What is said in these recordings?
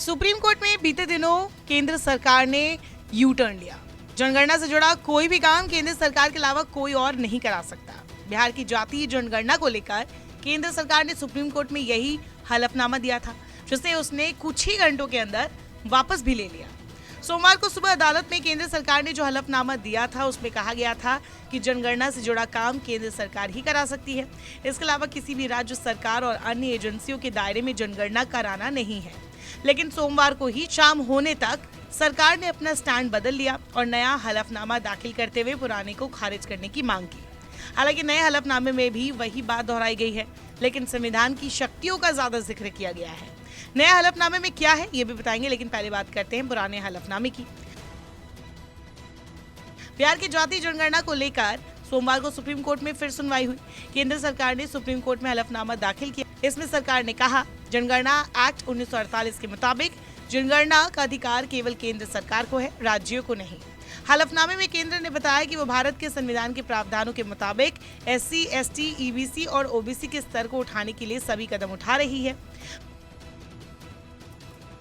Supreme court में बीते दिनों केंद्र सरकार ने यू टर्न लिया। जनगणना से जुड़ा कोई भी काम केंद्र सरकार के अलावा कोई और नहीं करा सकता। बिहार की जातीय जनगणना को लेकर केंद्र सरकार ने सुप्रीम कोर्ट में यही हलफनामा दिया था, जिसे उसने कुछ ही घंटों के अंदर वापस भी ले लिया। सोमवार को सुबह अदालत में केंद्र सरकार ने जो हलफनामा दिया था उसमें कहा गया था कि जनगणना से जुड़ा काम केंद्र सरकार ही करा सकती है। इसके अलावा किसी भी राज्य सरकार और अन्य एजेंसियों के दायरे में जनगणना कराना नहीं है। लेकिन सोमवार को ही शाम होने तक सरकार ने अपना स्टैंड बदल लिया और नया हलफनामा दाखिल करते हुए पुराने को खारिज करने की मांग की। हालांकि नए हलफनामे में भी वही बात दोहराई गई है, लेकिन संविधान की शक्तियों का ज्यादा जिक्र किया गया है। नए हलफनामे में क्या है ये भी बताएंगे, लेकिन पहले बात करते हैं पुराने हलफनामे की। बिहार की जातीय जनगणना को लेकर सोमवार को सुप्रीम कोर्ट में फिर सुनवाई हुई। केंद्र सरकार ने सुप्रीम कोर्ट में हलफनामा दाखिल किया। इसमें सरकार ने कहा, जनगणना एक्ट 1948 के मुताबिक जनगणना का अधिकार केवल केंद्र सरकार को है, राज्यों को नहीं। हलफनामे में केंद्र ने बताया कि वो भारत के संविधान के प्रावधानों के मुताबिक SC, ST, EBC और OBC के स्तर को उठाने के लिए सभी कदम उठा रही है।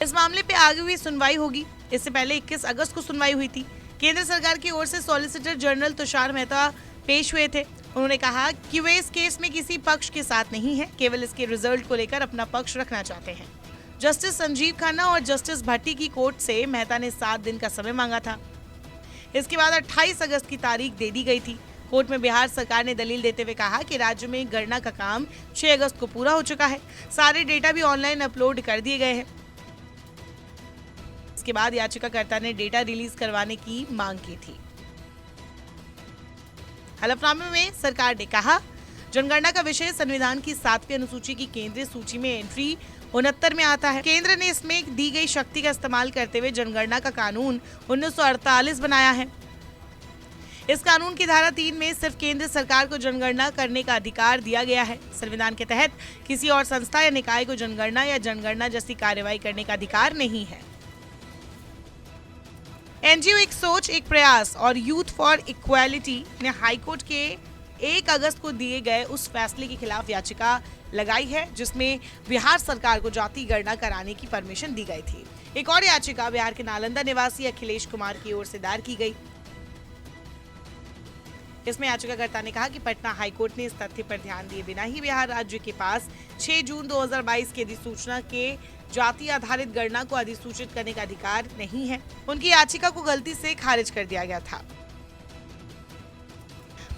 इस मामले पे आगे हुई सुनवाई होगी। इससे पहले 21 अगस्त को सुनवाई हुई थी। केंद्र सरकार की ओर से सॉलिसिटर जनरल तुषार मेहता पेश हुए थे। उन्होंने कहा कि वे इस केस में किसी पक्ष के साथ नहीं है, केवल इसके रिजल्ट को लेकर अपना पक्ष रखना चाहते हैं। जस्टिस संजीव खन्ना और जस्टिस भट्टी की कोर्ट से मेहता ने 7 दिन का समय मांगा था। इसके बाद 28 अगस्त की तारीख दे दी गई थी। कोर्ट में बिहार सरकार ने दलील देते हुए कहा कि राज्य में गणना का काम 6 अगस्त को पूरा हो चुका है। सारे डेटा भी ऑनलाइन अपलोड कर दिए गए हैं। इसके बाद याचिकाकर्ता ने डेटा रिलीज करवाने की मांग की थी। हलफनामे में सरकार ने कहा, जनगणना का विषय संविधान की 7वीं अनुसूची की केंद्रीय सूची में एंट्री 69 में आता है। केंद्र ने इसमें दी गई शक्ति का इस्तेमाल करते हुए जनगणना का कानून 1948 बनाया है। इस कानून की धारा 3 में सिर्फ केंद्र सरकार को जनगणना करने का अधिकार दिया गया है। संविधान के तहत किसी और संस्था या निकाय को जनगणना या जनगणना जैसी कार्यवाही करने का अधिकार नहीं है। NGO एक सोच एक प्रयास और यूथ फॉर इक्वालिटी ने हाईकोर्ट के 1 अगस्त को दिए गए उस फैसले के खिलाफ याचिका लगाई है, जिसमें बिहार सरकार को जाति गणना कराने की परमिशन दी गई थी। एक और याचिका बिहार के नालंदा निवासी अखिलेश कुमार की ओर से दायर की गई। इसमें याचिकाकर्ता ने कहा कि पटना हाईकोर्ट ने इस तथ्य पर ध्यान दिए बिना ही बिहार राज्य के पास 6 जून 2022 की अधिसूचना के जाति आधारित गणना को अधिसूचित करने का अधिकार नहीं है। उनकी याचिका को गलती से खारिज कर दिया गया था।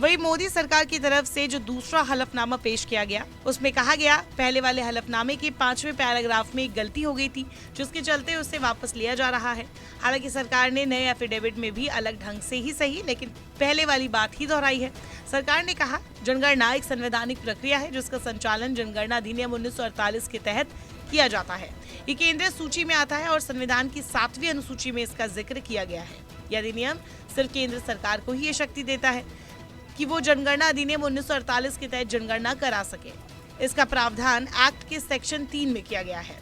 वही मोदी सरकार की तरफ से जो दूसरा हलफनामा पेश किया गया, उसमें कहा गया, पहले वाले हलफनामे के 5वें पैराग्राफ में एक गलती हो गई थी, जिसके चलते उसे वापस लिया जा रहा है। हालांकि सरकार ने नए एफिडेविट में भी अलग ढंग से ही सही, लेकिन पहले वाली बात ही दोहराई है। सरकार ने कहा, जनगणना एक संवैधानिक प्रक्रिया है जिसका संचालन जनगणना अधिनियम 1948 के तहत किया जाता है। ये केंद्रीय सूची में आता है और संविधान की 7वीं अनुसूची में इसका जिक्र किया गया है। यह अधिनियम सिर्फ केंद्र सरकार को ही ये शक्ति देता है कि वो जनगणना अधिनियम 1948 के तहत जनगणना करा सके। इसका प्रावधान एक्ट के सेक्शन 3 में किया गया है।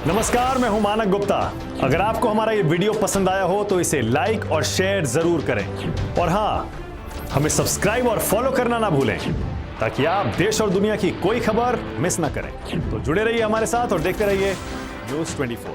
नमस्कार, मैं हूं मानक गुप्ता। अगर आपको हमारा ये वीडियो पसंद आया हो तो इसे लाइक और शेयर जरूर करें, और हाँ, हमें सब्सक्राइब और फॉलो करना ना भूलें, ताकि आप देश और दुनिया की कोई खबर मिस ना करें। तो जुड़े रहिए हमारे साथ और देखते रहिए न्यूज़ 24।